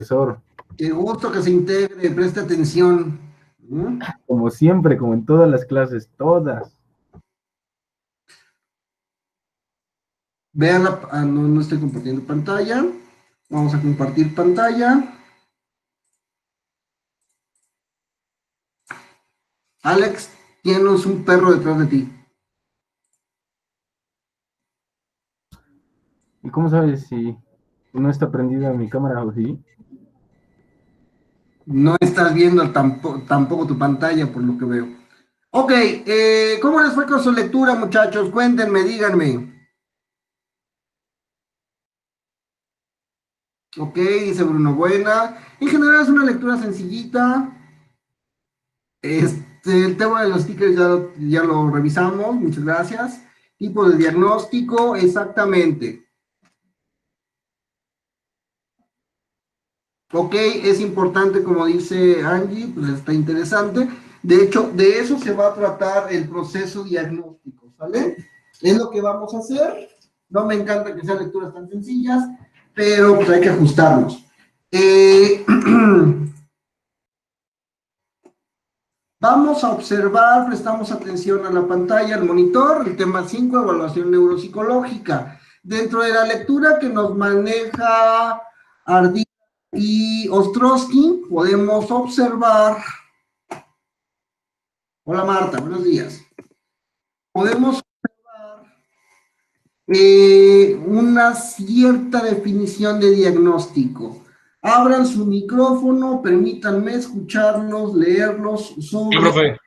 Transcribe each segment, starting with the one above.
profesor. Qué gusto que se integre, preste atención. Como siempre, como en todas las clases, todas. Vean no estoy compartiendo pantalla. Vamos a compartir pantalla. Alex, tienes un perro detrás de ti. ¿Y cómo sabes si no está prendida mi cámara o sí? No estás viendo tampoco tu pantalla, por lo que veo. Ok, ¿cómo les fue con su lectura, muchachos? Cuéntenme, díganme. Ok, dice Bruno, buena. En general es una lectura sencillita. El tema de los stickers ya lo revisamos, muchas gracias. Tipo de diagnóstico, exactamente. Ok, es importante, como dice Angie, pues está interesante. De hecho, de eso se va a tratar el proceso diagnóstico, ¿sale? Es lo que vamos a hacer. No me encanta que sean lecturas tan sencillas, pero pues hay que ajustarnos. Vamos a observar, prestamos atención a la pantalla, al monitor, el tema 5, evaluación neuropsicológica. Dentro de la lectura que nos maneja Arditi y Ostrowski, podemos observar. Hola Marta, buenos días. Podemos observar una cierta definición de diagnóstico. Abran su micrófono, permítanme escucharlos, leerlos Sí, sobre profe.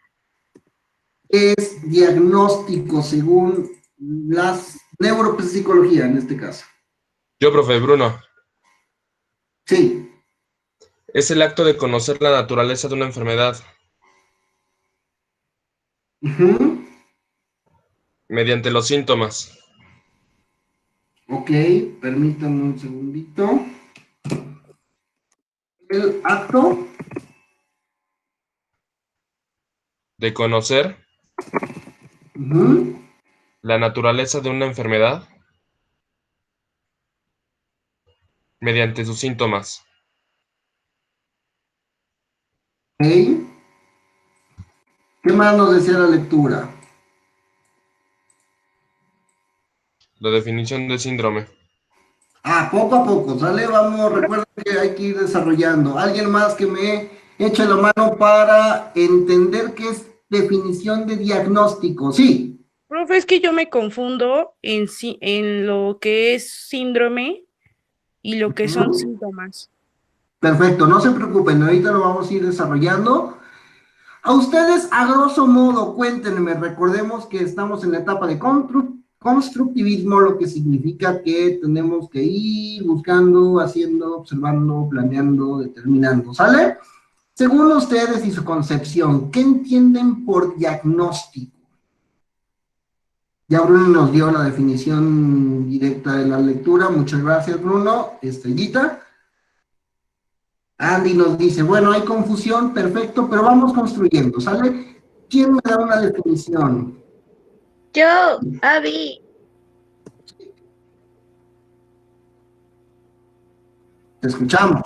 es diagnóstico según las neuropsicología en este caso. Yo, profe, Bruno. Sí. Es el acto de conocer la naturaleza de una enfermedad mediante los síntomas. Ok, permítanme un segundito. El acto De conocer la naturaleza de una enfermedad mediante sus síntomas. Ok. ¿Qué más nos decía la lectura? La definición de síndrome. Poco a poco, ¿sale? Vamos, recuerden que hay que ir desarrollando. ¿Alguien más que me eche la mano para entender qué es definición de diagnóstico? Sí. Profe, es que yo me confundo en lo que es síndrome y lo que son síntomas. Perfecto, no se preocupen, ahorita lo vamos a ir desarrollando. A ustedes, a grosso modo, cuéntenme, recordemos que estamos en la etapa de constructivismo, lo que significa que tenemos que ir buscando, haciendo, observando, planeando, determinando, ¿sale? Según ustedes y su concepción, ¿qué entienden por diagnóstico? Ya Bruno nos dio la definición directa de la lectura, muchas gracias Bruno. Estrellita. Andy nos dice, bueno, hay confusión, perfecto, pero vamos construyendo, ¿sale? ¿Quién me da una definición? Yo, Abby. Te escuchamos.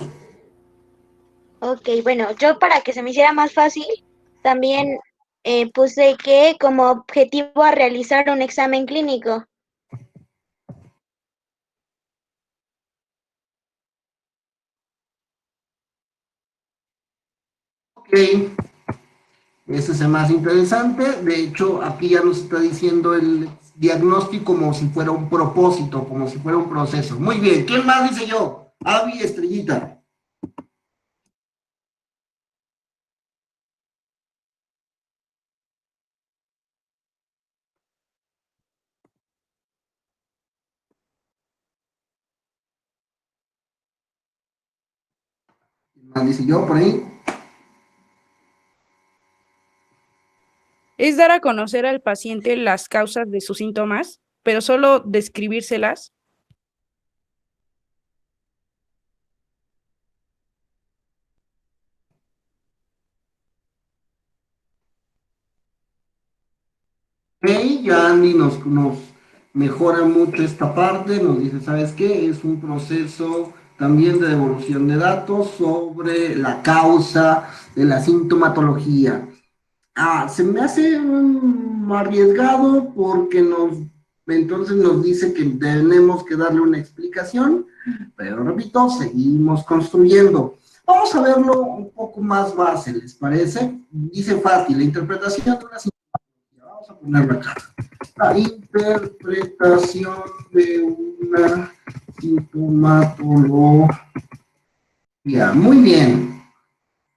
Ok, bueno, yo para que se me hiciera más fácil, también puse que como objetivo a realizar un examen clínico. Ok, ese es el más interesante. De hecho, aquí ya nos está diciendo el diagnóstico como si fuera un propósito, como si fuera un proceso. Muy bien, ¿quién más dice yo? Abby Estrellita. ¿Quién más dice yo por ahí? Es dar a conocer al paciente las causas de sus síntomas, pero solo describírselas. Ok, ya Andy nos mejora mucho esta parte, nos dice, ¿sabes qué? Es un proceso también de devolución de datos sobre la causa de la sintomatología. Se me hace arriesgado porque entonces nos dice que tenemos que darle una explicación, pero repito, seguimos construyendo. Vamos a verlo un poco más base, ¿les parece? Dice fácil, la interpretación de una sintomatología. Vamos a ponerlo acá. La interpretación de una sintomatología. Muy bien.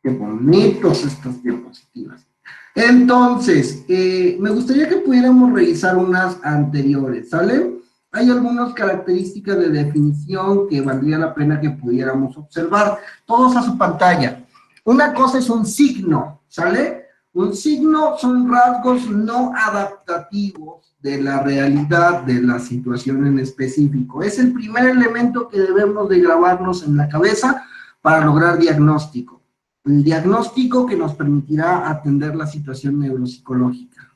Qué bonitos estas diapositivas. Entonces, me gustaría que pudiéramos revisar unas anteriores, ¿sale? Hay algunas características de definición que valdría la pena que pudiéramos observar. Todos a su pantalla. Una cosa es un signo, ¿sale? Un signo son rasgos no adaptativos de la realidad de la situación en específico. Es el primer elemento que debemos de grabarnos en la cabeza para lograr diagnóstico. El diagnóstico que nos permitirá atender la situación neuropsicológica.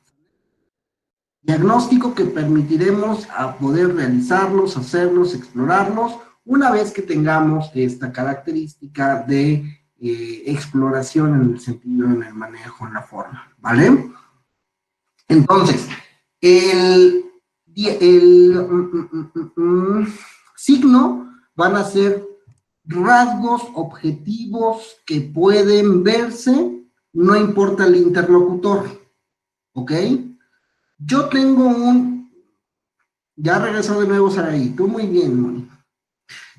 Diagnóstico que permitiremos a poder realizarlos, hacerlos, explorarlos, una vez que tengamos esta característica de exploración en el sentido, en el manejo, en la forma, ¿vale? Entonces, el signo van a ser rasgos objetivos que pueden verse, no importa el interlocutor, ¿ok? Yo tengo ya regresó de nuevo Saraí, tú muy bien, Moni.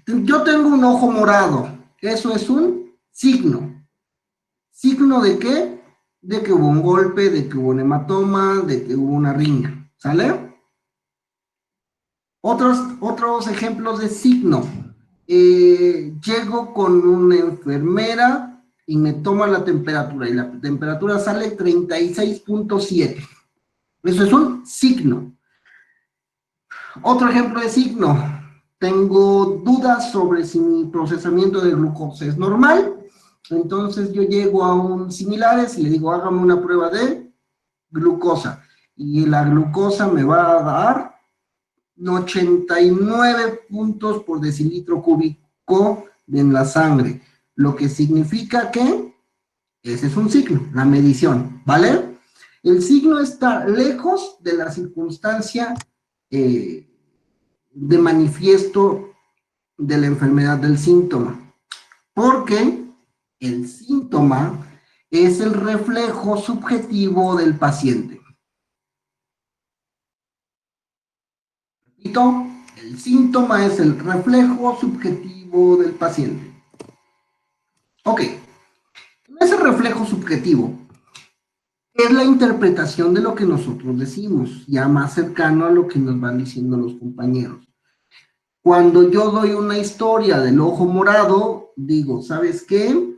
Yo tengo un ojo morado, eso es un signo. ¿Signo de qué? De que hubo un golpe, de que hubo un hematoma, de que hubo una riña, ¿sale? Otros ejemplos de signo. Llego con una enfermera y me toma la temperatura y la temperatura sale 36.7. Eso es un signo. Otro ejemplo de signo. Tengo dudas sobre si mi procesamiento de glucosa es normal. Entonces yo llego a un similares y le digo, hágame una prueba de glucosa. Y la glucosa me va a dar 89 puntos por decilitro cúbico en la sangre, lo que significa que ese es un signo, la medición, ¿vale? El signo está lejos de la circunstancia de manifiesto de la enfermedad del síntoma, porque el síntoma es el reflejo subjetivo del paciente. Repito, el síntoma es el reflejo subjetivo del paciente. Ok, ese reflejo subjetivo es la interpretación de lo que nosotros decimos, ya más cercano a lo que nos van diciendo los compañeros. Cuando yo doy una historia del ojo morado, digo, ¿sabes qué?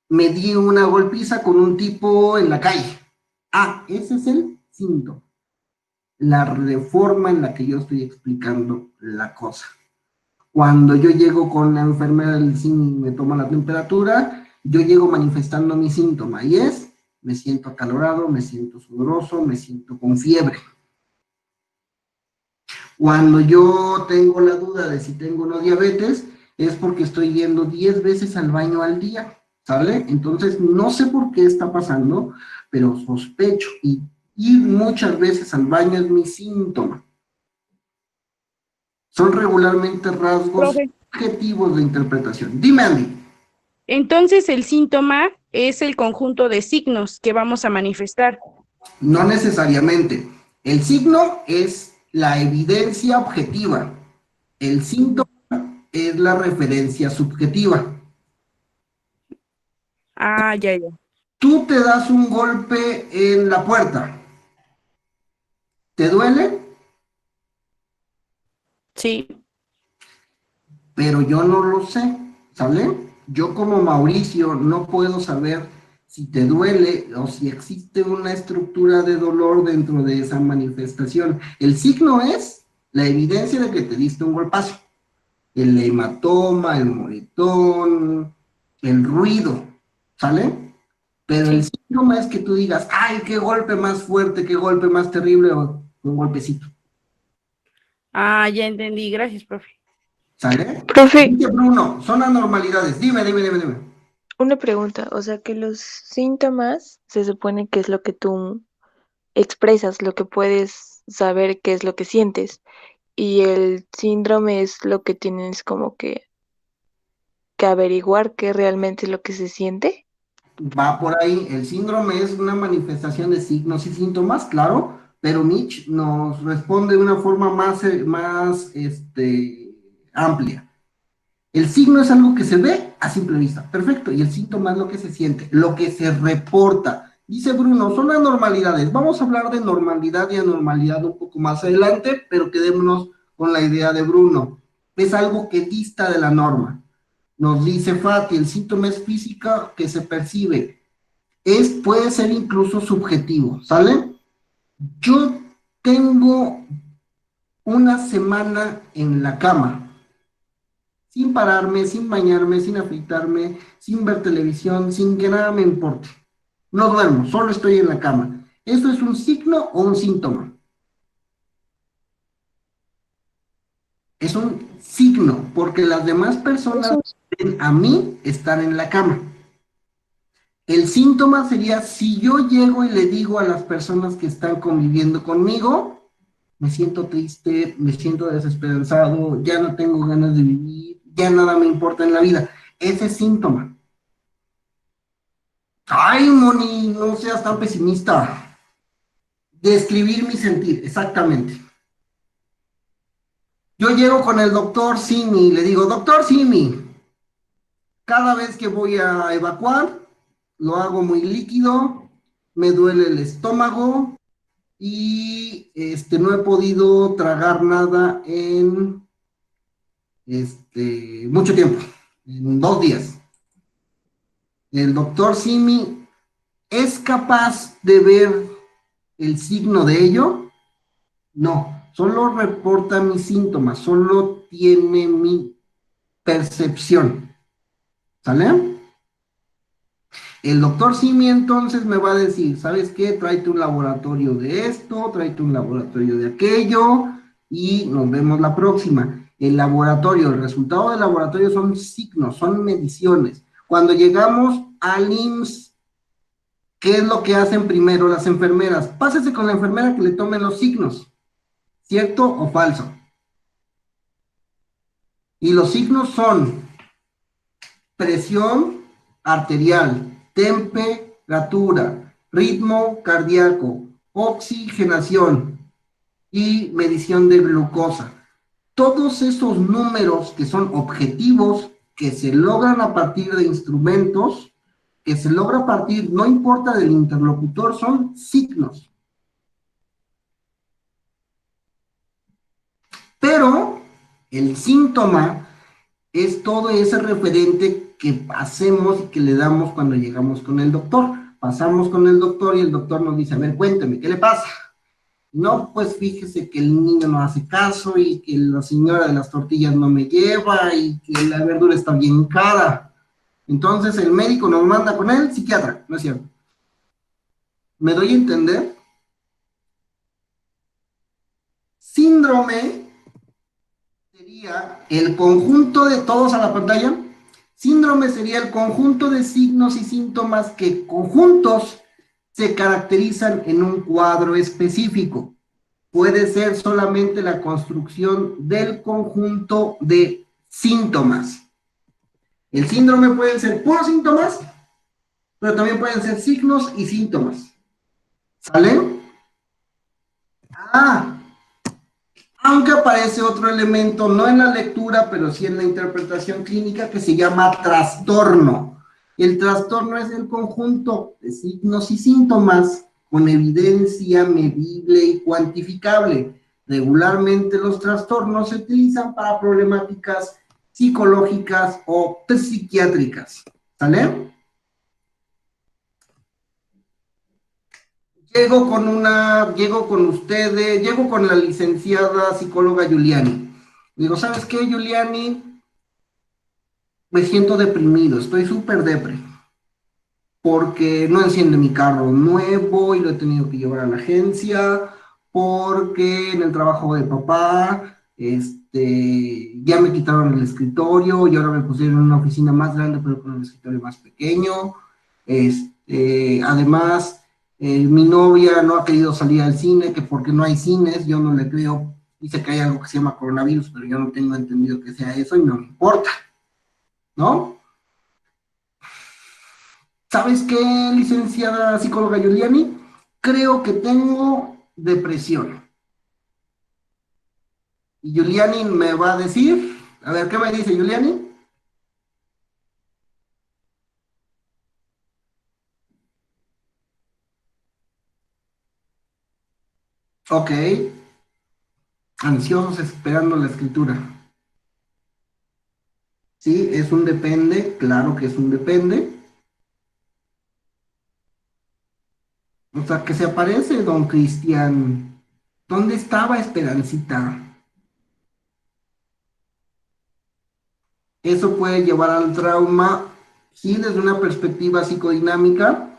Me di una golpiza con un tipo en la calle. Ese es el síntoma. La reforma en la que yo estoy explicando la cosa. Cuando yo llego con la enfermera del CIN y me toma la temperatura, yo llego manifestando mi síntoma y es, me siento acalorado, me siento sudoroso, me siento con fiebre. Cuando yo tengo la duda de si tengo o no diabetes, es porque estoy yendo 10 veces al baño al día, ¿sale? Entonces, no sé por qué está pasando, pero sospecho y ir muchas veces al baño es mi síntoma. Son regularmente rasgos objetivos de interpretación. Dime, Andy. Entonces, el síntoma es el conjunto de signos que vamos a manifestar. No necesariamente. El signo es la evidencia objetiva. El síntoma es la referencia subjetiva. Ya. Tú te das un golpe en la puerta. ¿Te duele? Sí. Pero yo no lo sé, ¿sale? Yo como Mauricio no puedo saber si te duele o si existe una estructura de dolor dentro de esa manifestación. El signo es la evidencia de que te diste un golpazo. El hematoma, el moretón, el ruido, ¿sale? Pero el síntoma es que tú digas, ¡ay, qué golpe más fuerte, qué golpe más terrible! O un golpecito. Ya entendí. Gracias, profe. ¿Sale? Profe, Dice Bruno, son anormalidades. Dime. una pregunta, o sea que los síntomas se supone que es lo que tú expresas, lo que puedes saber qué es lo que sientes, y el síndrome es lo que tienes como que averiguar qué realmente es lo que se siente. Va por ahí. El síndrome es una manifestación de signos y síntomas, claro, pero Mitch nos responde de una forma más amplia. El signo es algo que se ve a simple vista, perfecto, y el síntoma es lo que se siente, lo que se reporta. Dice Bruno, son anormalidades. Vamos a hablar de normalidad y anormalidad un poco más adelante, pero quedémonos con la idea de Bruno. Es algo que dista de la norma. Nos dice Fati, el síntoma es física que se percibe. Puede ser incluso subjetivo, ¿sale? Yo tengo una semana en la cama, sin pararme, sin bañarme, sin afeitarme, sin ver televisión, sin que nada me importe. No duermo, solo estoy en la cama. ¿Eso es un signo o un síntoma? Es un signo, porque las demás personas ven a mí estar en la cama. El síntoma sería si yo llego y le digo a las personas que están conviviendo conmigo, me siento triste, me siento desesperanzado, ya no tengo ganas de vivir, ya nada me importa en la vida. Ese es síntoma. Ay, Moni, no seas tan pesimista. Describir mi sentir, exactamente. Yo llego con el doctor Simi y le digo, doctor Simi, cada vez que voy a evacuar, lo hago muy líquido, me duele el estómago y no he podido tragar nada en mucho tiempo, en 2 días. El doctor Simi es capaz de ver el signo de ello. No, solo reporta mis síntomas, solo tiene mi percepción. ¿Sale? El doctor Simi entonces me va a decir, ¿sabes qué? Tráete un laboratorio de esto, tráete un laboratorio de aquello y nos vemos la próxima. El laboratorio, el resultado del laboratorio son signos, son mediciones. Cuando llegamos al IMSS, ¿qué es lo que hacen primero las enfermeras? Pásese con la enfermera que le tome los signos. ¿Cierto o falso? Y los signos son presión arterial, temperatura, ritmo cardíaco, oxigenación y medición de glucosa. Todos esos números que son objetivos, que se logran a partir de instrumentos, que se logra a partir, no importa del interlocutor, son signos. Pero el síntoma es todo ese referente que hacemos y que le damos cuando llegamos con el doctor. Pasamos con el doctor y el doctor nos dice, a ver, cuénteme, ¿qué le pasa? No, pues fíjese que el niño no hace caso y que la señora de las tortillas no me lleva y que la verdura está bien cara. Entonces el médico nos manda con el psiquiatra, ¿no es cierto? ¿Me doy a entender? Síndrome sería el conjunto de todos a la pantalla. Síndrome sería el conjunto de signos y síntomas que conjuntos se caracterizan en un cuadro específico. Puede ser solamente la construcción del conjunto de síntomas. El síndrome pueden ser puros síntomas, pero también pueden ser signos y síntomas. ¿Sale? Aunque aparece otro elemento, no en la lectura, pero sí en la interpretación clínica, que se llama trastorno. El trastorno es el conjunto de signos y síntomas con evidencia medible y cuantificable. Regularmente los trastornos se utilizan para problemáticas psicológicas o psiquiátricas. ¿Sale? Llego con la licenciada psicóloga Giuliani. Digo, ¿sabes qué, Giuliani? Me siento deprimido, estoy súper depre, porque no enciende mi carro nuevo y lo he tenido que llevar a la agencia, porque en el trabajo de papá, ya me quitaron el escritorio y ahora me pusieron en una oficina más grande, pero con un escritorio más pequeño. Además, mi novia no ha querido salir al cine, que porque no hay cines, yo no le creo. Dice que hay algo que se llama coronavirus, pero yo no tengo entendido que sea eso y no me importa, ¿no? ¿Sabes qué, licenciada psicóloga Giuliani? Creo que tengo depresión. Y Giuliani me va a decir, a ver, ¿qué me dice Giuliani? Ok, ansiosos esperando la escritura. Sí, es un depende, claro que es un depende. O sea, que se aparece, don Cristian. ¿Dónde estaba Esperancita? Eso puede llevar al trauma, sí, desde una perspectiva psicodinámica.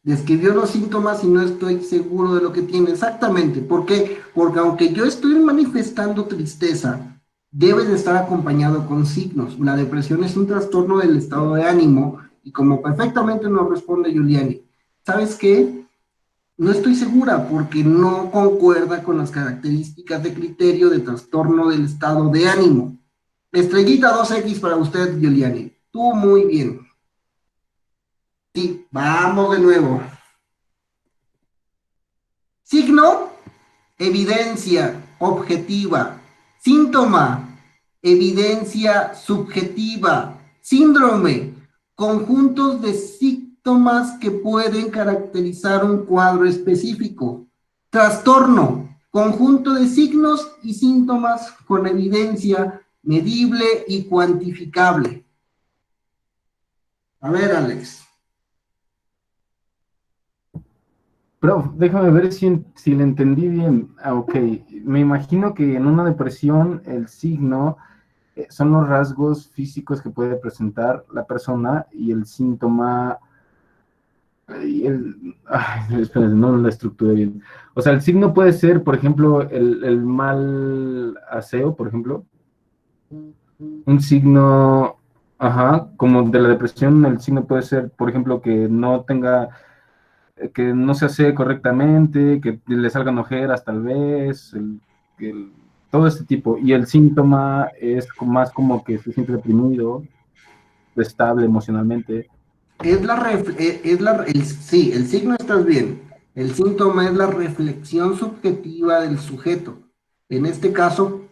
Describió los síntomas y no estoy seguro de lo que tiene exactamente. ¿Por qué? Porque aunque yo estoy manifestando tristeza, debe de estar acompañado con signos. La depresión es un trastorno del estado de ánimo y como perfectamente nos responde Giuliani, ¿sabes qué? No estoy segura porque no concuerda con las características de criterio de trastorno del estado de ánimo. Estrellita 2X para usted, Giuliani. Tú muy bien. Sí, vamos de nuevo. Signo, evidencia objetiva. Síntoma, evidencia subjetiva. Síndrome, conjuntos de síntomas que pueden caracterizar un cuadro específico. Trastorno, conjunto de signos y síntomas con evidencia medible y cuantificable. A ver, Alex. Pero déjame ver si le entendí bien. Ah, ok, me imagino que en una depresión el signo son los rasgos físicos que puede presentar la persona y el síntoma, espérense, no la estructuré bien. O sea, el signo puede ser, por ejemplo, el mal aseo, por ejemplo. Un signo, ajá, como de la depresión, el signo puede ser, por ejemplo, que no se hace correctamente, que le salgan ojeras tal vez, todo este tipo. Y el síntoma es más como que se siente deprimido, estable emocionalmente. Sí, el signo estás bien. El síntoma es la reflexión subjetiva del sujeto. En este caso,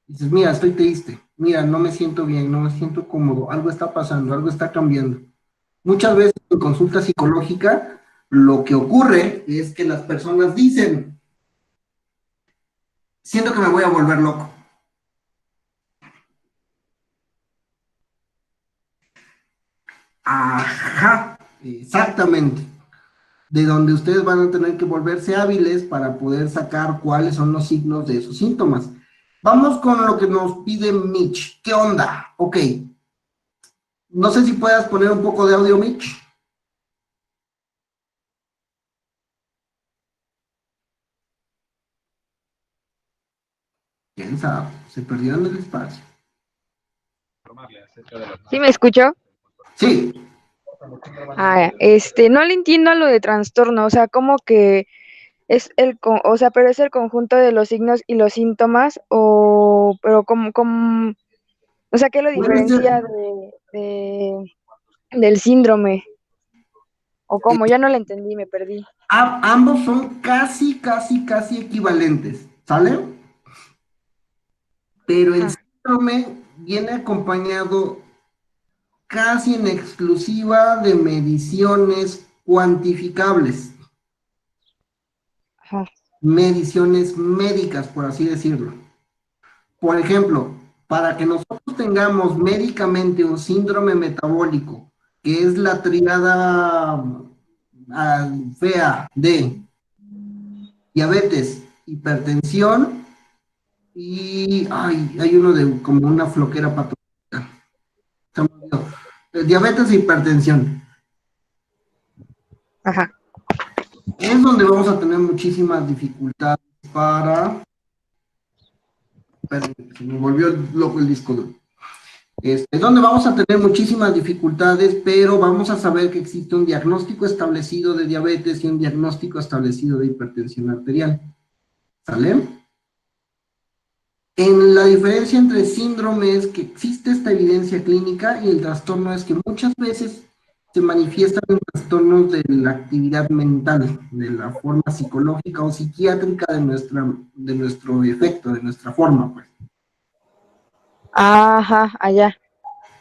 dices, mira, estoy triste, mira, no me siento bien, no me siento cómodo, algo está pasando, algo está cambiando. Muchas veces en consulta psicológica, lo que ocurre es que las personas dicen, siento que me voy a volver loco. Ajá, exactamente. De donde ustedes van a tener que volverse hábiles para poder sacar cuáles son los signos de esos síntomas. Vamos con lo que nos pide Mitch. ¿Qué onda? Ok. No sé si puedas poner un poco de audio, Mitch. ¿Quién sabe? Se perdió en el espacio. ¿Sí me escuchó? Sí. No le entiendo a lo de trastorno, o sea, como que es o sea, pero es el conjunto de los signos y los síntomas, pero o sea, ¿qué lo Puede ser, diferencia del síndrome? O cómo, ya no le entendí, me perdí. ambos son casi equivalentes, ¿sale? Pero el Ajá. síndrome viene acompañado casi en exclusiva de mediciones cuantificables, Ajá. mediciones médicas, por así decirlo. Por ejemplo, para que nosotros tengamos médicamente un síndrome metabólico, que es la tríada fea de diabetes, hipertensión y hay uno de como una floquera patológica. Se me olvidó. Diabetes e hipertensión. Ajá. Es donde vamos a tener muchísimas dificultades para espérenme, se me volvió loco el disco duro. Donde vamos a tener muchísimas dificultades, pero vamos a saber que existe un diagnóstico establecido de diabetes y un diagnóstico establecido de hipertensión arterial. ¿Sale? En la diferencia entre síndrome es que existe esta evidencia clínica y el trastorno es que muchas veces se manifiestan en trastornos de la actividad mental, de la forma psicológica o psiquiátrica de nuestro efecto, de nuestra forma, pues. Ajá, allá.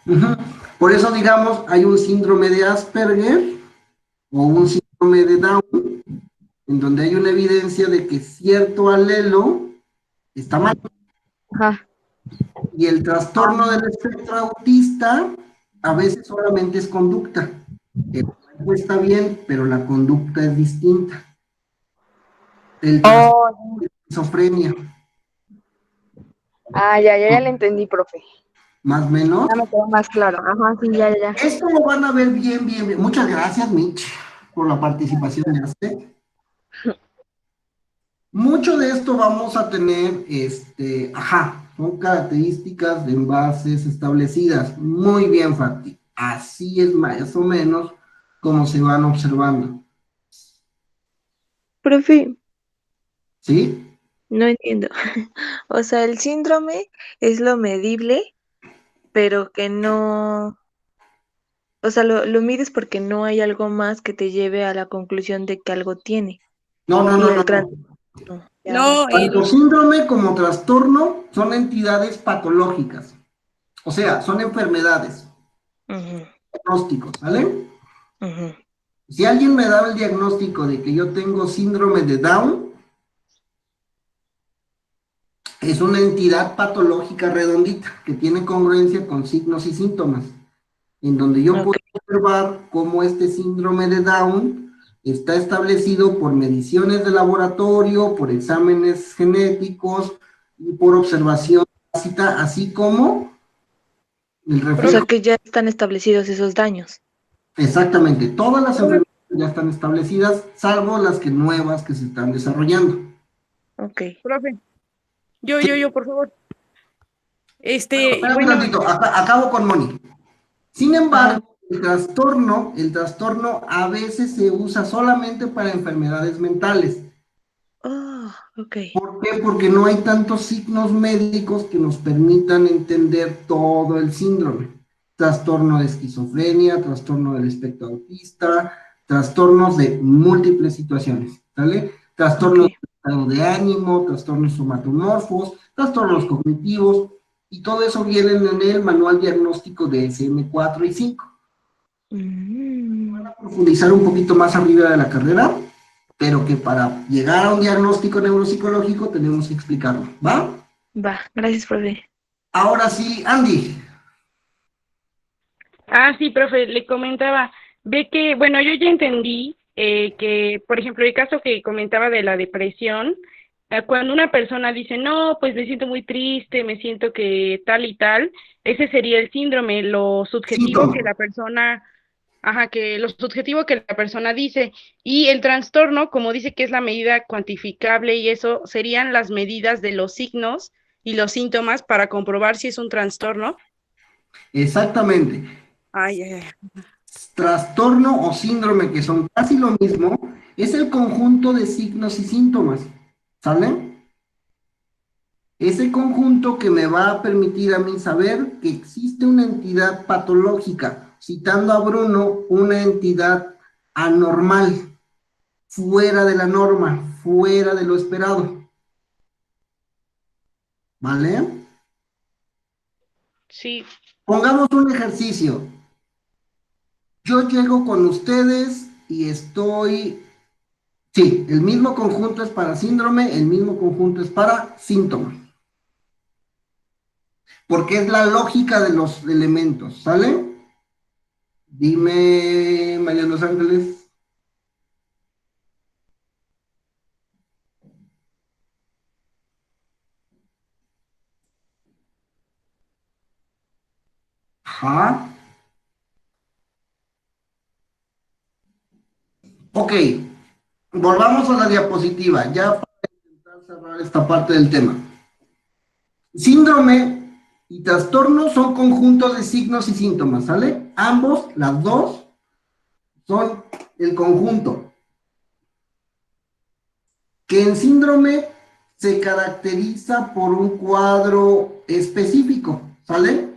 Ujú. Por eso, digamos, hay un síndrome de Asperger o un síndrome de Down, en donde hay una evidencia de que cierto alelo está mal. Ajá. Y el trastorno del espectro autista a veces solamente es conducta. El cuerpo está bien, pero la conducta es distinta. El trastorno de esquizofrenia, Ya le entendí, profe. más o menos. Ya me quedó más claro. Ajá, sí, ya. Esto lo van a ver bien, bien, bien. Muchas gracias, Mitch, por la participación de usted. Mucho de esto vamos a tener, son características de envases establecidas. Muy bien, Fati. Así es más o menos como se van observando. Profe, ¿Sí? no entiendo. O sea, el síndrome es lo medible, pero que no, o sea, lo mides porque no hay algo más que te lleve a la conclusión de que algo tiene. No, no, Y no, no, el no. trastorno. Ya, ahora No, sí. Tanto síndrome como trastorno son entidades patológicas. O sea, son enfermedades, Ujú, diagnósticos, ¿vale? ujú. Si alguien me da el diagnóstico de que yo tengo síndrome de Down, es una entidad patológica redondita que tiene congruencia con signos y síntomas, en donde yo Ok. puedo observar cómo este síndrome de Down está establecido por mediciones de laboratorio, por exámenes genéticos y por observación tácita, así como el O sea reflejo. que ya están establecidos esos daños. Exactamente, todas las enfermedades ya están establecidas, salvo las que nuevas que se están desarrollando. Ok. profe, por favor. Espérame un Bueno, tantito, acabo con Moni. Sin Ajá. embargo, el trastorno a veces se usa solamente para enfermedades mentales. Oh, ok. ¿Por qué? Porque no hay tantos signos médicos que nos permitan entender todo el síndrome. Trastorno de esquizofrenia, trastorno del espectro autista, trastornos de múltiples situaciones, ¿sale? Trastornos Ok. de estado de ánimo, trastornos somatomorfos, trastornos cognitivos, y todo eso viene en el manual diagnóstico de SM4 y 5. Mm. Profundizar un poquito más arriba de la carrera, pero que para llegar a un diagnóstico neuropsicológico tenemos que explicarlo, ¿va? Va, gracias, profe. Ahora sí, Andy. sí, profe, le comentaba, ve que, bueno, yo ya entendí que, por ejemplo, el caso que comentaba de la depresión, cuando una persona dice, no, pues me siento muy triste, me siento que tal y tal, ese sería el síndrome, lo subjetivo que Síntoma. la persona, que lo subjetivo que la persona dice, y el trastorno, como dice que es la medida cuantificable y eso, serían las medidas de los signos y los síntomas para comprobar si es un trastorno. Exactamente. Ay, ay, ay. Trastorno o síndrome, que son casi lo mismo, es el conjunto de signos y síntomas, ¿sale? Ese conjunto que me va a permitir a mí saber que existe una entidad patológica, citando a Bruno, una entidad anormal, fuera de la norma, fuera de lo esperado, ¿vale? Sí, Pongamos un ejercicio. Yo llego con ustedes y sí, el mismo conjunto es para síndrome, el mismo conjunto es para síntoma, porque es la lógica de los elementos, ¿sale? Dime, María Los Ángeles. Ajá. Ok, volvamos a la diapositiva, ya para intentar cerrar esta parte del tema. Síndrome y trastorno son conjuntos de signos y síntomas, ¿sale? Ambos, las dos, son el conjunto. Que en síndrome se caracteriza por un cuadro específico, ¿sale?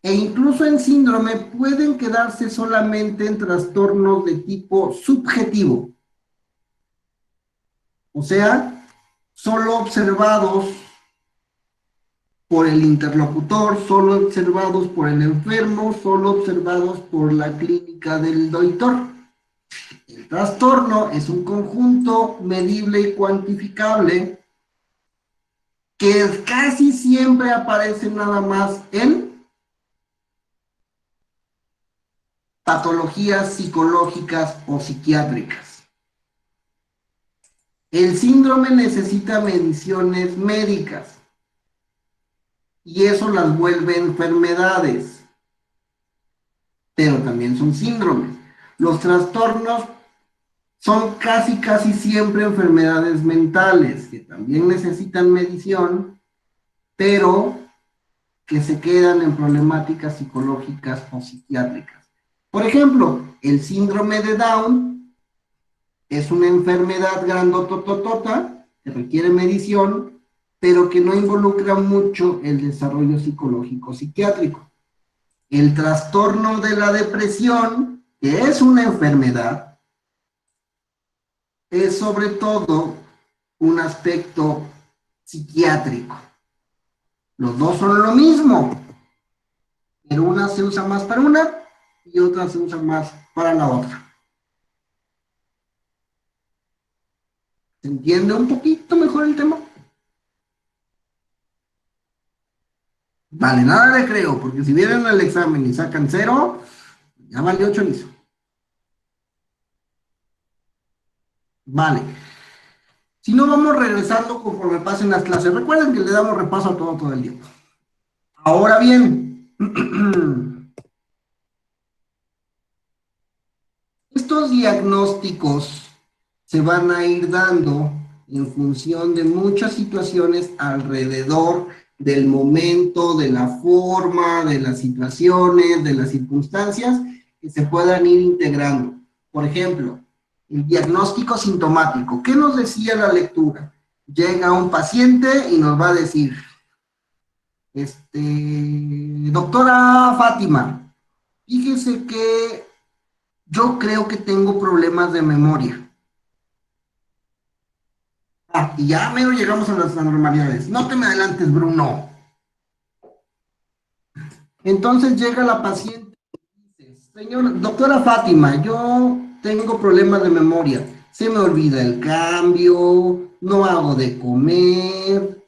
E incluso en síndrome pueden quedarse solamente en trastornos de tipo subjetivo. O sea, solo observados por el interlocutor, solo observados por el enfermo, solo observados por la clínica del doctor. El trastorno es un conjunto medible y cuantificable que casi siempre aparece nada más en patologías psicológicas o psiquiátricas. El síndrome necesita mediciones médicas y eso las vuelve enfermedades, pero también son síndromes. Los trastornos son casi siempre enfermedades mentales que también necesitan medición, pero que se quedan en problemáticas psicológicas o psiquiátricas. Por ejemplo, el síndrome de Down es una enfermedad grandotototota que requiere medición, pero que no involucra mucho el desarrollo psicológico psiquiátrico. El trastorno de la depresión, que es una enfermedad, es sobre todo un aspecto psiquiátrico. Los dos son lo mismo, pero una se usa más para una y otra se usa más para la otra. ¿Se entiende un poquito mejor el tema? Vale, nada le creo, porque si vienen al examen y sacan 0, ya valió chorizo. Vale. Si no, vamos regresando conforme pasen las clases. Recuerden que le damos repaso a todo el día. Ahora bien, estos diagnósticos se van a ir dando en función de muchas situaciones alrededor del momento, de la forma, de las situaciones, de las circunstancias que se puedan ir integrando. Por ejemplo, el diagnóstico sintomático. ¿Qué nos decía la lectura? Llega un paciente y nos va a decir, doctora Fátima, fíjese que yo creo que tengo problemas de memoria. Y ya mero llegamos a las anormalidades. No te me adelantes, Bruno. Entonces llega la paciente y dice, doctora Fátima, yo tengo problemas de memoria. Se me olvida el cambio, no hago de comer.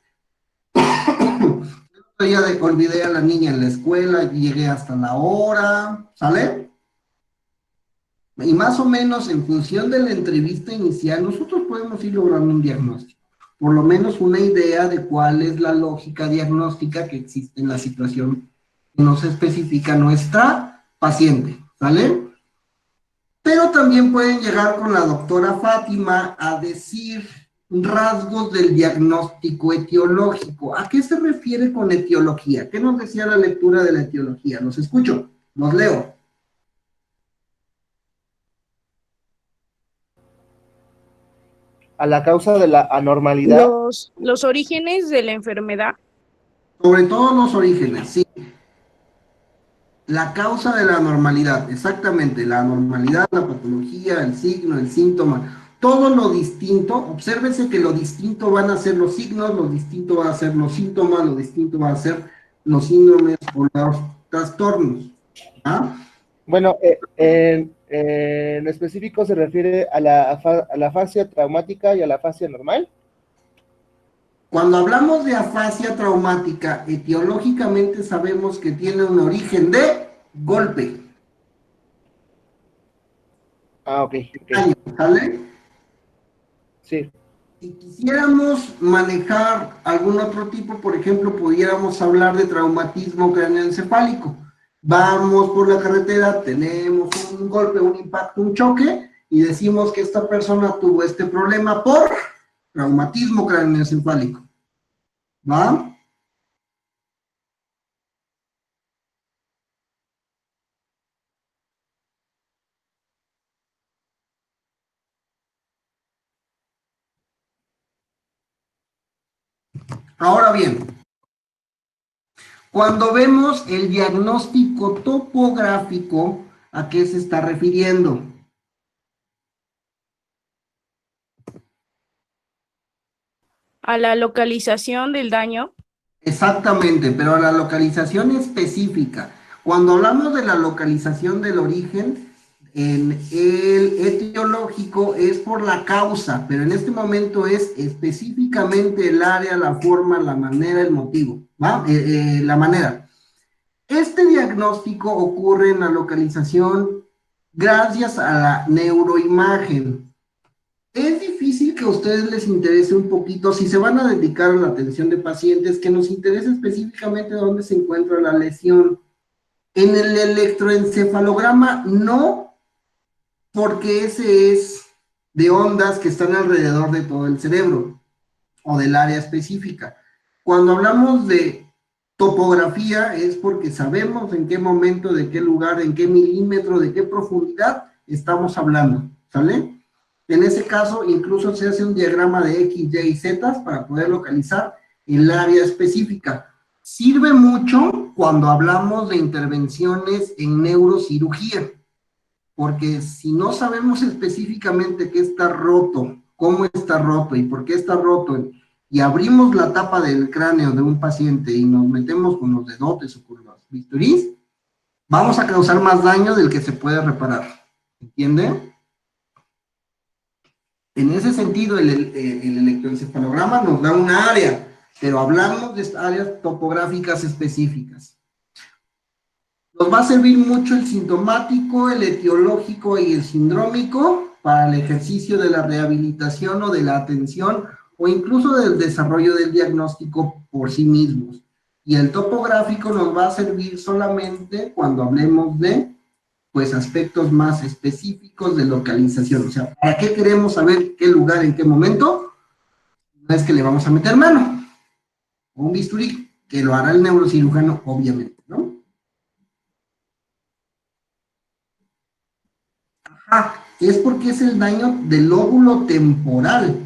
Ya olvidé a la niña en la escuela y llegué hasta la hora, ¿sale? Y más o menos en función de la entrevista inicial, nosotros podemos ir logrando un diagnóstico, por lo menos una idea de cuál es la lógica diagnóstica que existe en la situación que nos especifica nuestra paciente, ¿sale? Pero también pueden llegar con la doctora Fátima a decir rasgos del diagnóstico etiológico. ¿A qué se refiere con etiología? ¿Qué nos decía la lectura de la etiología? Los escucho, los leo. A la causa de la anormalidad. Los orígenes de la enfermedad. Sobre todo los orígenes, sí. La causa de la anormalidad, exactamente. La anormalidad, la patología, el signo, el síntoma, todo lo distinto. Obsérvese que lo distinto van a ser los signos, lo distinto van a ser los síntomas, lo distinto van a ser los síndromes o los trastornos. ¿Ah? Bueno, en específico se refiere a la afasia traumática y a la afasia normal. Cuando hablamos de afasia traumática, etiológicamente sabemos que tiene un origen de golpe. Ok. ¿Sale? Sí. Si quisiéramos manejar algún otro tipo, por ejemplo, pudiéramos hablar de traumatismo craneoencefálico. Vamos por la carretera, tenemos un golpe, un impacto, un choque, y decimos que esta persona tuvo este problema por traumatismo craneoencefálico. ¿Va? Ahora bien, cuando vemos el diagnóstico topográfico, ¿a qué se está refiriendo? A la localización del daño. Exactamente, pero a la localización específica. Cuando hablamos de la localización del origen, en el etiológico es por la causa, pero en este momento es específicamente el área, la forma, la manera, el motivo, ¿va? La manera. Este diagnóstico ocurre en la localización gracias a la neuroimagen. Es difícil que a ustedes les interese un poquito, si se van a dedicar a la atención de pacientes, que nos interese específicamente dónde se encuentra la lesión. En el electroencefalograma no, porque ese es de ondas que están alrededor de todo el cerebro o del área específica. Cuando hablamos de topografía es porque sabemos en qué momento, de qué lugar, en qué milímetro, de qué profundidad estamos hablando, ¿sale? En ese caso, incluso se hace un diagrama de X, Y y Z para poder localizar el área específica. Sirve mucho cuando hablamos de intervenciones en neurocirugía, porque si no sabemos específicamente qué está roto, cómo está roto y por qué está roto, y abrimos la tapa del cráneo de un paciente y nos metemos con los dedotes o con los bisturís, vamos a causar más daño del que se puede reparar. ¿Entiende? En ese sentido, el electroencefalograma nos da una área, pero hablamos de áreas topográficas específicas. Nos va a servir mucho el sintomático, el etiológico y el sindrómico para el ejercicio de la rehabilitación o de la atención o incluso del desarrollo del diagnóstico por sí mismos. Y el topográfico nos va a servir solamente cuando hablemos de pues aspectos más específicos de localización. O sea, ¿para qué queremos saber qué lugar, en qué momento? No es que le vamos a meter mano o un bisturí, que lo hará el neurocirujano, obviamente, ¿no? Ajá, es porque es el daño del lóbulo temporal.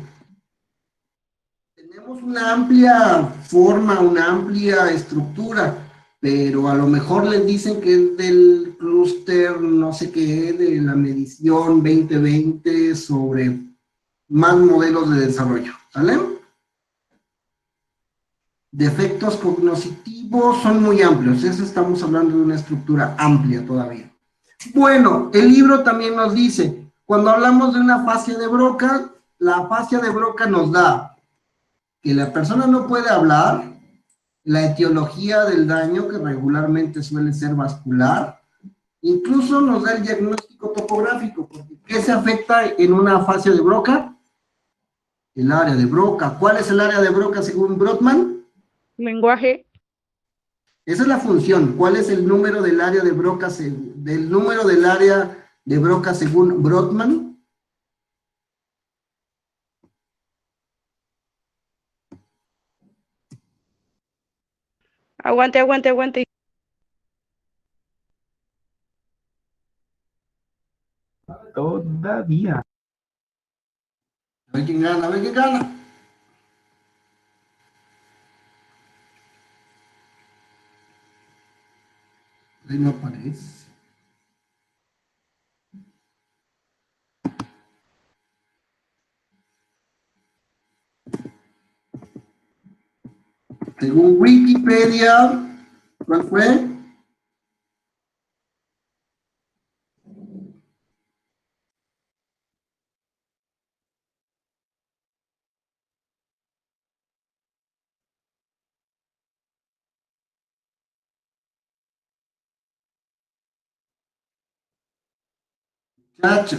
Tenemos una amplia forma, una amplia estructura, pero a lo mejor les dicen que es del clúster, no sé qué, de la medición 2020 sobre más modelos de desarrollo, ¿sale? Defectos cognitivos son muy amplios, eso estamos hablando de una estructura amplia todavía. Bueno, el libro también nos dice, cuando hablamos de una fascia de Broca, la fascia de Broca nos da que la persona no puede hablar, la etiología del daño, que regularmente suele ser vascular, incluso nos da el diagnóstico topográfico, porque ¿qué se afecta en una fascia de Broca? El área de Broca. ¿Cuál es el área de Broca según Brodmann? Lenguaje. Esa es la función. ¿Cuál es el número del área de Broca, del número del área de Broca según Brodmann? Aguante, aguante, aguante. Todavía. A ver quién gana, a ver quién gana. Ahí no aparece. Según Wikipedia, ¿cuál fue? Chacho.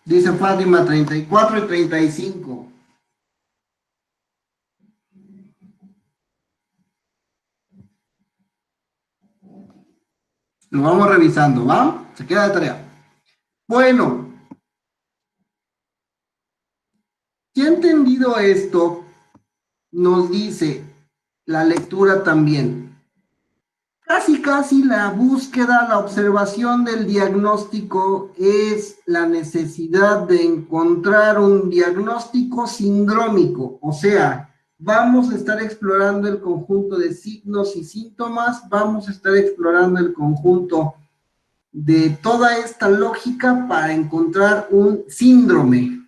Dice Fátima 34 y 35. Lo vamos revisando, ¿va? Se queda de tarea. Bueno, si ha entendido esto, nos dice la lectura también. Casi la búsqueda, la observación del diagnóstico es la necesidad de encontrar un diagnóstico sindrómico, o sea, vamos a estar explorando el conjunto de signos y síntomas, vamos a estar explorando el conjunto de toda esta lógica para encontrar un síndrome.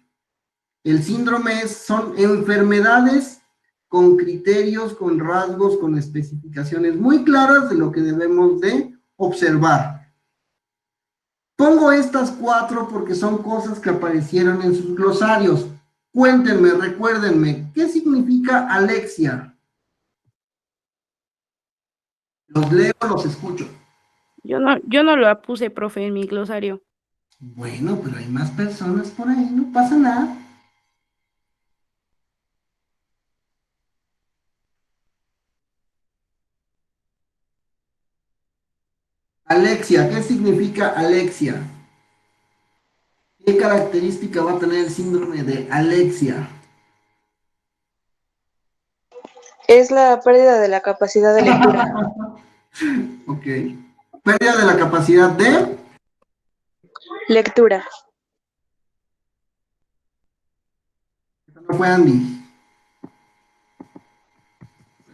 El síndrome son enfermedades con criterios, con rasgos, con especificaciones muy claras de lo que debemos de observar. Pongo estas 4 porque son cosas que aparecieron en sus glosarios. Cuéntenme, recuérdenme, ¿qué significa alexia? Los leo, los escucho. Yo no lo puse, profe, en mi glosario. Bueno, pero hay más personas por ahí, no pasa nada. Alexia, ¿qué significa alexia? ¿Qué característica va a tener el síndrome de alexia? Es la pérdida de la capacidad de lectura. Ok. Pérdida de la capacidad de... Lectura. No fue Andy.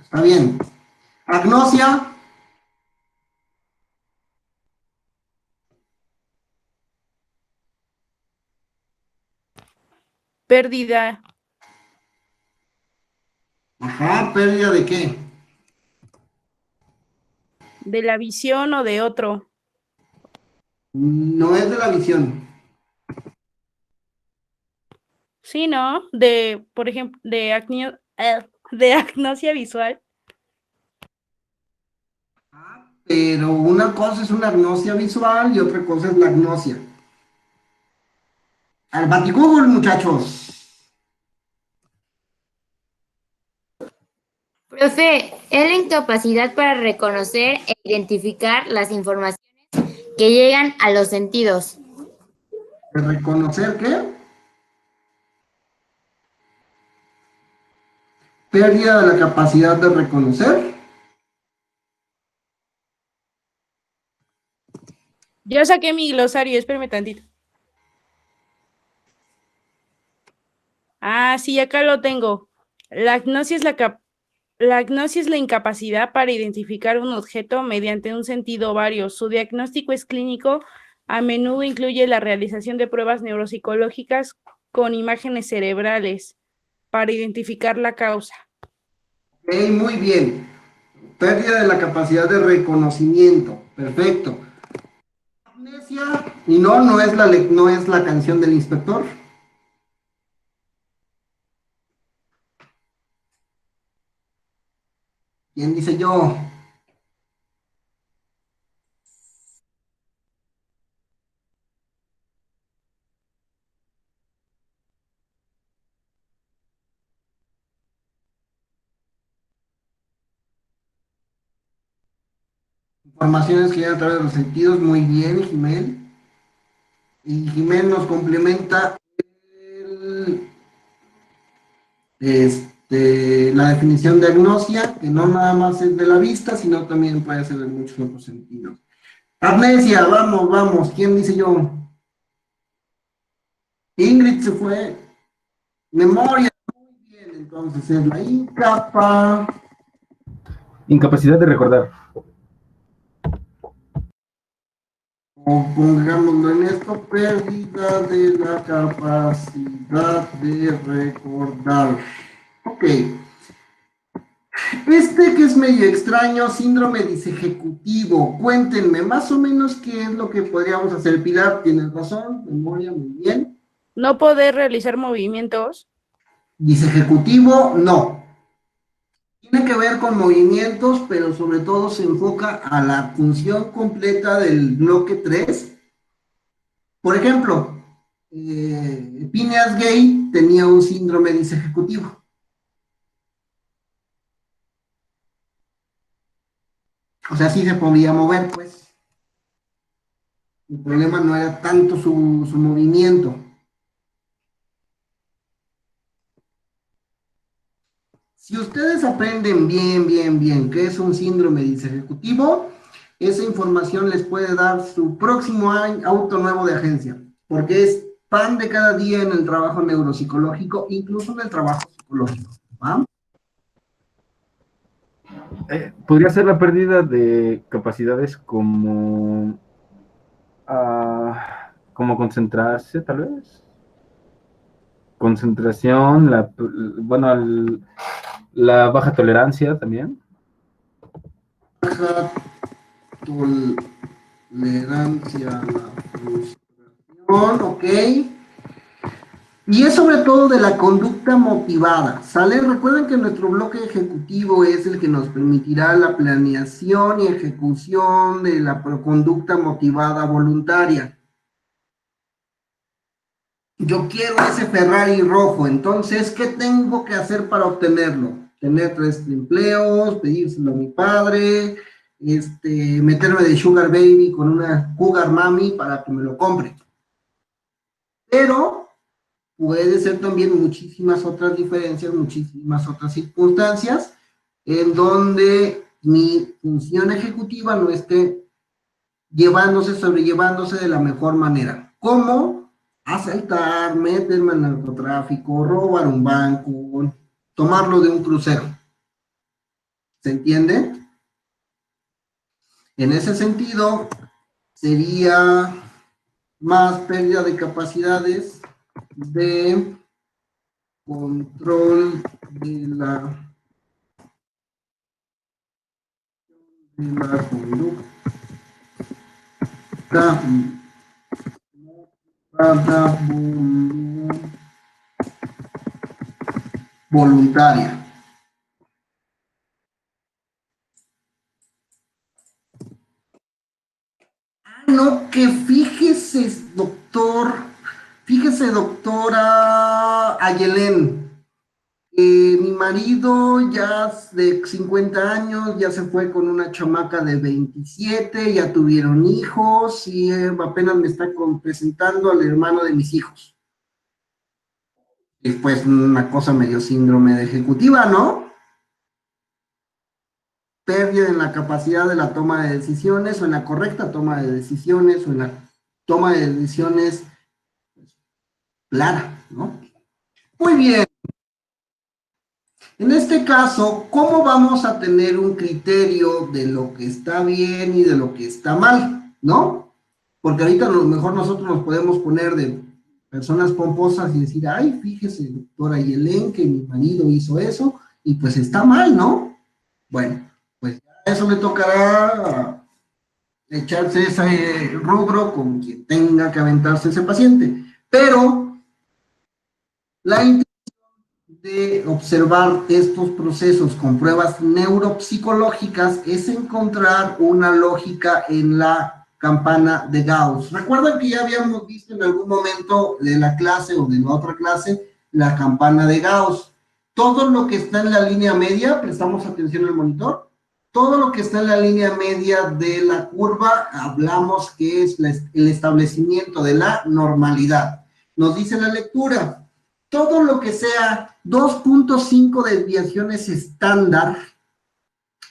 Está bien. Agnosia. Pérdida Ajá, pérdida de qué? de la visión o de otro. No es de la visión. Sí, ¿no? De, por ejemplo, de agnosia visual. Pero una cosa es una agnosia visual y otra cosa es la agnosia. Al Batigoogle, muchachos. Profe, es la incapacidad para reconocer e identificar las informaciones que llegan a los sentidos. ¿De reconocer qué? Pérdida de la capacidad de reconocer. Yo saqué mi glosario, espérame tantito. Ah, sí, acá lo tengo. La agnosia es la incapacidad para identificar un objeto mediante un sentido vario. Su diagnóstico es clínico, a menudo incluye la realización de pruebas neuropsicológicas con imágenes cerebrales para identificar la causa. Ok, muy bien. Pérdida de la capacidad de reconocimiento. Perfecto. Amnesia. Y no es la canción del inspector. ¿Quién dice yo? Informaciones que llegan a través de los sentidos. Muy bien, Jimel. Y Jimel nos complementa la definición de agnosia, que no nada más es de la vista, sino también puede ser de muchos otros sentidos. Amnesia, vamos, ¿quién dice yo? Ingrid se fue. Memoria, muy bien, entonces es la Incapacidad de recordar. o pongámoslo en esto, pérdida de la capacidad de recordar. Ok. Este que es medio extraño, síndrome disejecutivo. Cuéntenme más o menos qué es lo que podríamos hacer. Pilar, tienes razón, memoria, muy bien. No poder realizar movimientos. Disejecutivo, no. Tiene que ver con movimientos, pero sobre todo se enfoca a la función completa del bloque 3. Por ejemplo, Phineas Gay tenía un síndrome disejecutivo. O sea, sí se podía mover, pues. El problema no era tanto su movimiento. Si ustedes aprenden bien qué es un síndrome disejecutivo, esa información les puede dar su próximo auto nuevo de agencia, porque es pan de cada día en el trabajo neuropsicológico, incluso en el trabajo psicológico. ¿Va? Podría ser la pérdida de capacidades como, como concentrarse, tal vez. Concentración, la baja tolerancia también. Baja tolerancia a la frustración, ok. Y es sobre todo de la conducta motivada, ¿sale? Recuerden que nuestro bloque ejecutivo es el que nos permitirá la planeación y ejecución de la conducta motivada voluntaria. Yo quiero ese Ferrari rojo, entonces, ¿qué tengo que hacer para obtenerlo? Tener 3 empleos, pedírselo a mi padre, meterme de sugar baby con una cougar mami para que me lo compre. Pero puede ser también muchísimas otras diferencias, muchísimas otras circunstancias en donde mi función ejecutiva no esté sobrellevándose de la mejor manera. ¿Cómo? Asaltar, meterme al narcotráfico, robar un banco, tomarlo de un crucero. ¿Se entiende? En ese sentido, sería más pérdida de capacidades de control de la conducta voluntaria. No, que fíjese, doctora Ayelén, mi marido ya de 50 años, ya se fue con una chamaca de 27, ya tuvieron hijos y apenas me está presentando al hermano de mis hijos. Y pues una cosa medio síndrome de ejecutiva, ¿no? Pérdida en la capacidad de la toma de decisiones o en la correcta toma de decisiones o en la toma de decisiones clara, ¿no? Muy bien. En este caso, ¿cómo vamos a tener un criterio de lo que está bien y de lo que está mal, ¿no? Porque ahorita a lo mejor nosotros nos podemos poner de personas pomposas y decir, ay, fíjese, doctora Yelén, que mi marido hizo eso, y pues está mal, ¿no? Bueno, pues a eso le tocará echarse ese rubro con quien tenga que aventarse ese paciente. Pero la intención de observar estos procesos con pruebas neuropsicológicas es encontrar una lógica en la campana de Gauss. ¿Recuerdan que ya habíamos visto en algún momento de la clase o de la otra clase la campana de Gauss? Todo lo que está en la línea media, prestamos atención al monitor, todo lo que está en la línea media de la curva, hablamos que es el establecimiento de la normalidad. Nos dice la lectura, todo lo que sea 2.5 desviaciones estándar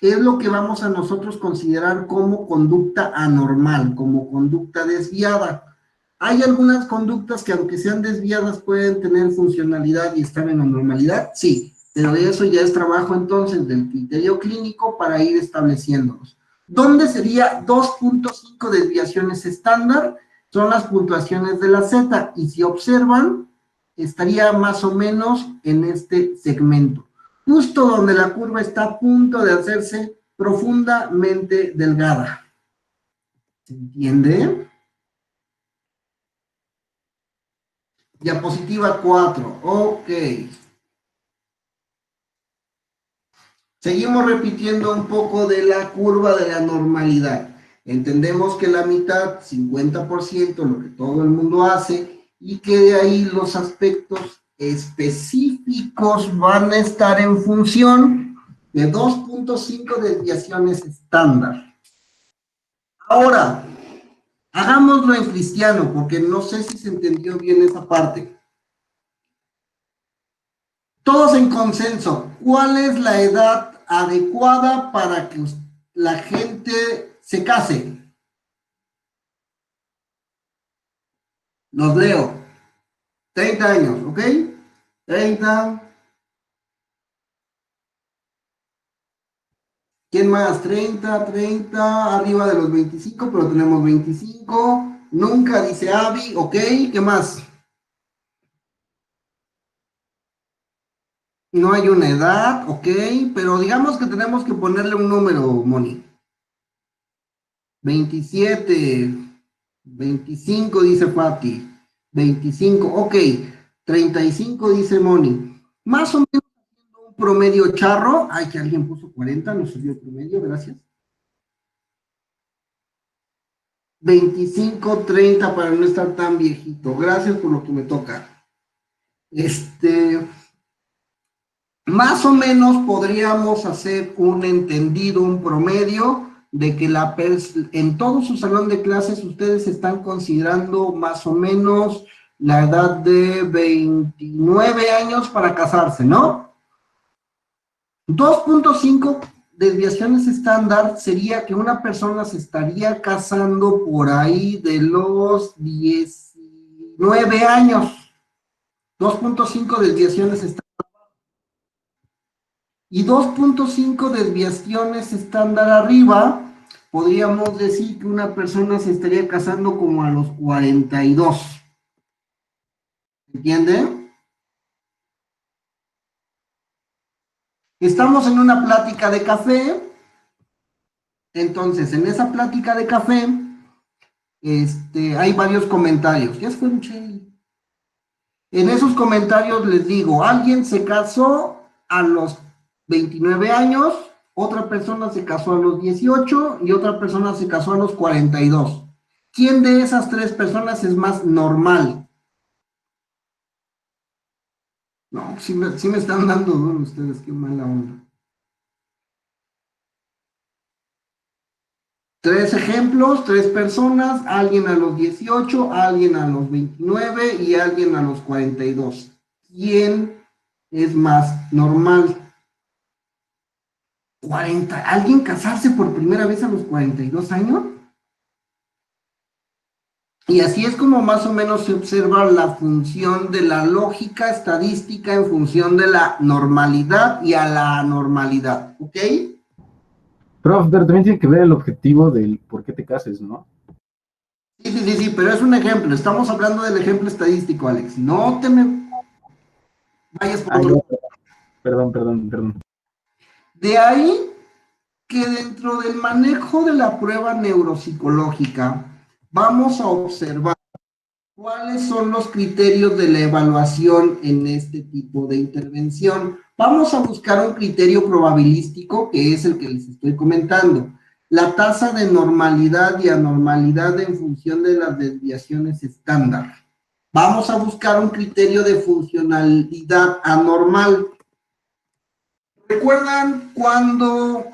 es lo que vamos a nosotros considerar como conducta anormal, como conducta desviada. ¿Hay algunas conductas que aunque sean desviadas pueden tener funcionalidad y estar en la normalidad? Sí, pero eso ya es trabajo entonces del criterio clínico para ir estableciéndolos. ¿Dónde sería 2.5 desviaciones estándar? Son las puntuaciones de la Z, y si observan, estaría más o menos en este segmento, justo donde la curva está a punto de hacerse profundamente delgada. ¿Se entiende? Diapositiva 4, ok. Seguimos repitiendo un poco de la curva de la normalidad. Entendemos que la mitad, 50%, lo que todo el mundo hace, y que de ahí los aspectos específicos van a estar en función de 2.5 desviaciones estándar. Ahora, hagámoslo en cristiano, porque no sé si se entendió bien esa parte. Todos en consenso, ¿cuál es la edad adecuada para que la gente se case. Los leo. 30 años, ¿ok? 30. ¿Quién más? 30, arriba de los 25, pero tenemos 25. Nunca, dice Abby, ¿ok? ¿Qué más? No hay una edad, ¿ok? Pero digamos que tenemos que ponerle un número, Moni. 27, 25, dice Patti. 25, ok. 35, dice Moni. Más o menos un promedio charro. Ay, que alguien puso 40, no subió el promedio, gracias. 25, 30 para no estar tan viejito. Gracias por lo que me toca. Más o menos podríamos hacer un entendido, un promedio de que en todo su salón de clases ustedes están considerando más o menos la edad de 29 años para casarse, ¿no? 2.5 desviaciones estándar sería que una persona se estaría casando por ahí de los 19 años. 2.5 desviaciones estándar. Y 2.5 desviaciones estándar arriba, podríamos decir que una persona se estaría casando como a los 42. ¿Entiende? Estamos en una plática de café. Entonces, en esa plática de café, hay varios comentarios. Ya se fue, Michelle. En esos comentarios les digo, alguien se casó a los 29 años, otra persona se casó a los 18 y otra persona se casó a los 42. ¿Quién de esas tres personas es más normal? No, sí me están dando duro ustedes, qué mala onda. 3 ejemplos, 3 personas, alguien a los 18, alguien a los 29 y alguien a los 42. ¿Quién es más normal? 40. ¿Alguien casarse por primera vez a los 42 años? Y así es como más o menos se observa la función de la lógica estadística en función de la normalidad y a la anormalidad, ¿ok? Prof, pero también tiene que ver el objetivo del por qué te cases, ¿no? Sí, pero es un ejemplo. Estamos hablando del ejemplo estadístico, Alex. No te me vayas por otro. Perdón. De ahí que dentro del manejo de la prueba neuropsicológica vamos a observar cuáles son los criterios de la evaluación en este tipo de intervención. Vamos a buscar un criterio probabilístico que es el que les estoy comentando. La tasa de normalidad y anormalidad en función de las desviaciones estándar. Vamos a buscar un criterio de funcionalidad anormal. ¿Recuerdan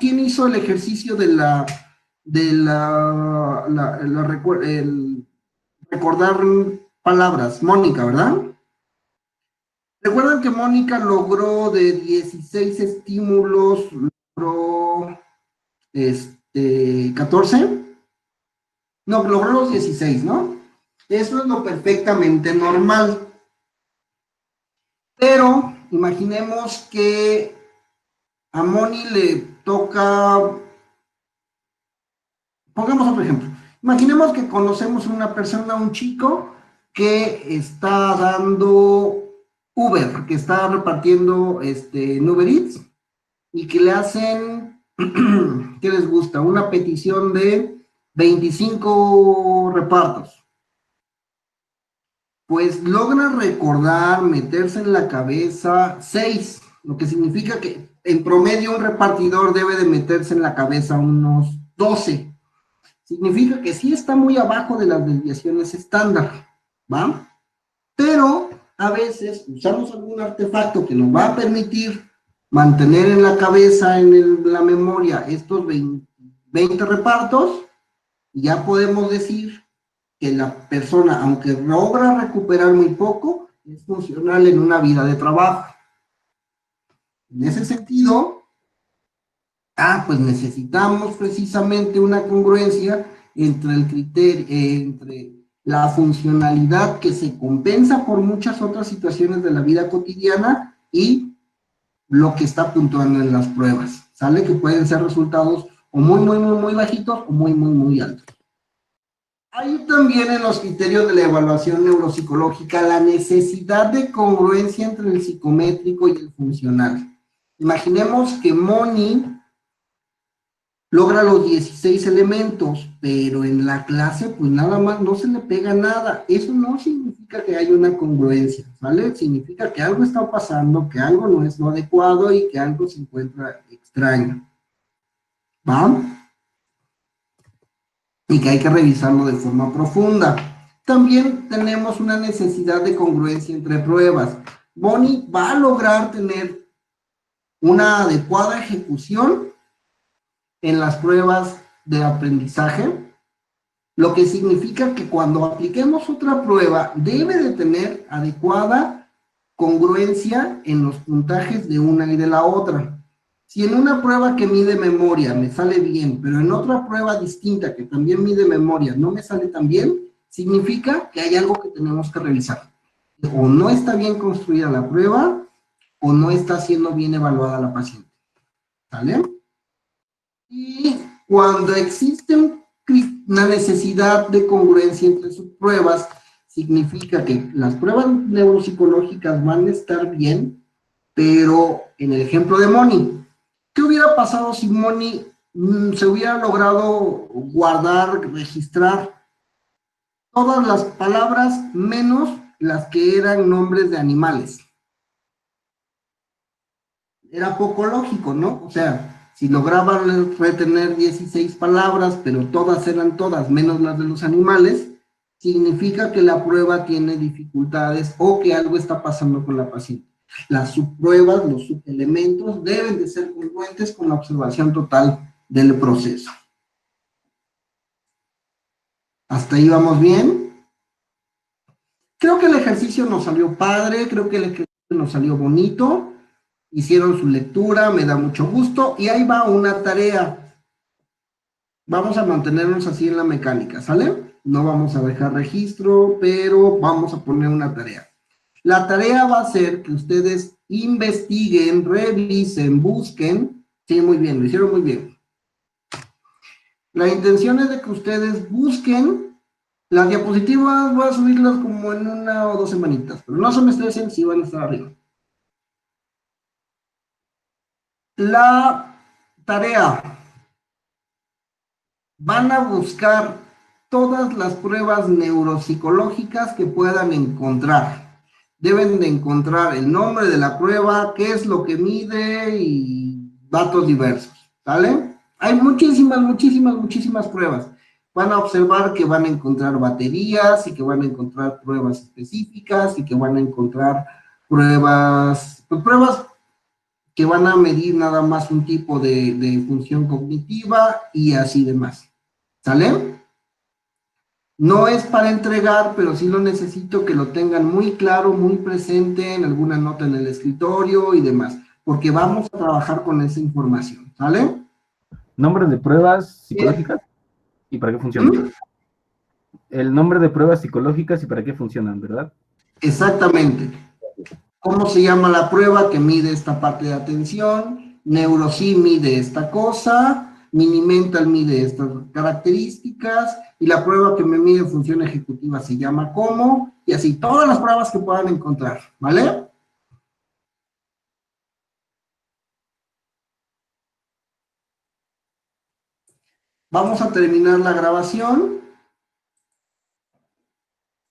quién hizo el ejercicio de recordar palabras? Mónica, ¿verdad? ¿Recuerdan que Mónica logró de 16 estímulos, logró 14? No, logró los 16, ¿no? Eso es lo perfectamente normal. Pero imaginemos que a Moni le toca, pongamos otro ejemplo, imaginemos que conocemos una persona, un chico, que está dando Uber, que está repartiendo en Uber Eats, y que le hacen, ¿qué les gusta? Una petición de 25 repartos. Pues logra recordar, meterse en la cabeza 6, lo que significa que en promedio un repartidor debe de meterse en la cabeza unos 12. Significa que sí está muy abajo de las desviaciones estándar, ¿va? Pero a veces usamos algún artefacto que nos va a permitir mantener en la cabeza, en la memoria, estos 20 repartos, y ya podemos decir que la persona, aunque logra recuperar muy poco, es funcional en una vida de trabajo. En ese sentido, Pues necesitamos precisamente una congruencia entre el criterio, entre la funcionalidad que se compensa por muchas otras situaciones de la vida cotidiana y lo que está puntuando en las pruebas, ¿sale? Que pueden ser resultados o muy bajitos o muy altos. Hay también en los criterios de la evaluación neuropsicológica la necesidad de congruencia entre el psicométrico y el funcional. Imaginemos que Moni logra los 16 elementos, pero en la clase pues nada más no se le pega nada. Eso no significa que haya una congruencia, ¿vale? Significa que algo está pasando, que algo no es lo adecuado y que algo se encuentra extraño. ¿Va? Y que hay que revisarlo de forma profunda. También tenemos una necesidad de congruencia entre pruebas. Bonnie va a lograr tener una adecuada ejecución en las pruebas de aprendizaje, lo que significa que cuando apliquemos otra prueba debe de tener adecuada congruencia en los puntajes de una y de la otra. Si en una prueba que mide memoria me sale bien, pero en otra prueba distinta que también mide memoria no me sale tan bien, significa que hay algo que tenemos que revisar. O no está bien construida la prueba, o no está siendo bien evaluada la paciente. ¿Sale? Y cuando existe una necesidad de congruencia entre sus pruebas, significa que las pruebas neuropsicológicas van a estar bien, pero en el ejemplo de Moni, ¿qué hubiera pasado si Moni se hubiera logrado guardar, registrar todas las palabras menos las que eran nombres de animales? Era poco lógico, ¿no? O sea, si lograban retener 16 palabras, pero todas eran todas, menos las de los animales, significa que la prueba tiene dificultades o que algo está pasando con la paciente. Las subpruebas, los subelementos, deben de ser congruentes con la observación total del proceso. ¿Hasta ahí vamos bien? Creo que el ejercicio nos salió padre, creo que el ejercicio nos salió bonito. Hicieron su lectura, me da mucho gusto, y ahí va una tarea. Vamos a mantenernos así en la mecánica, ¿sale? No vamos a dejar registro, pero vamos a poner una tarea. La tarea va a ser que ustedes investiguen, revisen, busquen. Sí, muy bien, lo hicieron muy bien. La intención es de que ustedes busquen las diapositivas, voy a subirlas como en 1 o 2 semanitas, pero no se me estresen si van a estar arriba. La tarea. Van a buscar todas las pruebas neuropsicológicas que puedan encontrar. Deben de encontrar el nombre de la prueba, qué es lo que mide y datos diversos, ¿sale? Hay muchísimas pruebas. Van a observar que van a encontrar baterías y que van a encontrar pruebas específicas y que van a encontrar pruebas que van a medir nada más un tipo de función cognitiva y así demás. ¿Sale? No es para entregar, pero sí lo necesito que lo tengan muy claro, muy presente en alguna nota en el escritorio y demás, porque vamos a trabajar con esa información. ¿Sale? Nombre de pruebas psicológicas y para qué funcionan. El nombre de pruebas psicológicas y para qué funcionan, ¿verdad? Exactamente. ¿Cómo se llama la prueba que mide esta parte de atención? NeuroSim mide esta cosa, Minimental mide estas características, y la prueba que me mide función ejecutiva se llama ¿cómo? Y así, todas las pruebas que puedan encontrar, ¿vale? Vamos a terminar la grabación.